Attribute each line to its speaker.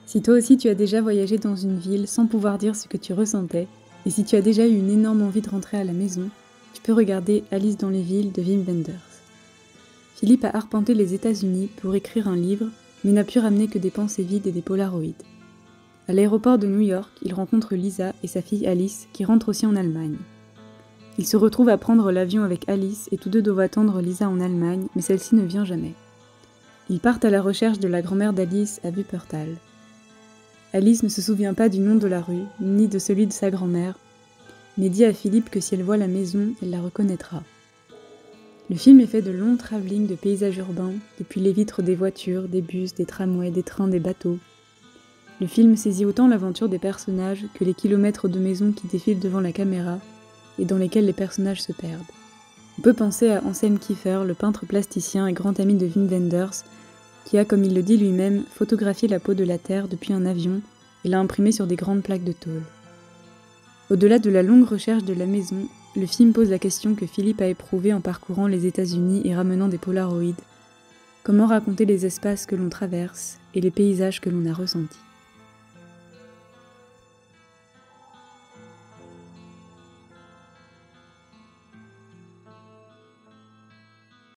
Speaker 1: Si toi aussi tu as déjà voyagé dans une ville sans pouvoir dire ce que tu ressentais, et si tu as déjà eu une énorme envie de rentrer à la maison, tu peux regarder Alice dans les villes de Wim Wenders. Philippe a arpenté les États-Unis pour écrire un livre, mais n'a pu ramener que des pensées vides et des polaroïdes. À l'aéroport de New York, il rencontre Lisa et sa fille Alice qui rentrent aussi en Allemagne. Il se retrouve à prendre l'avion avec Alice et tous deux doivent attendre Lisa en Allemagne, mais celle-ci ne vient jamais. Ils partent à la recherche de la grand-mère d'Alice à Wuppertal. Alice ne se souvient pas du nom de la rue, ni de celui de sa grand-mère, mais dit à Philippe que si elle voit la maison, elle la reconnaîtra. Le film est fait de longs travelling de paysages urbains, depuis les vitres des voitures, des bus, des tramways, des trains, des bateaux. Le film saisit autant l'aventure des personnages que les kilomètres de maisons qui défilent devant la caméra et dans lesquels les personnages se perdent. On peut penser à Anselm Kiefer, le peintre plasticien et grand ami de Wim Wenders, qui a, comme il le dit lui-même, photographié la peau de la Terre depuis un avion et l'a imprimée sur des grandes plaques de tôle. Au-delà de la longue recherche de la maison, le film pose la question que Philippe a éprouvée en parcourant les États-Unis et ramenant des polaroïdes. Comment raconter les espaces que l'on traverse et les paysages que l'on a ressentis ?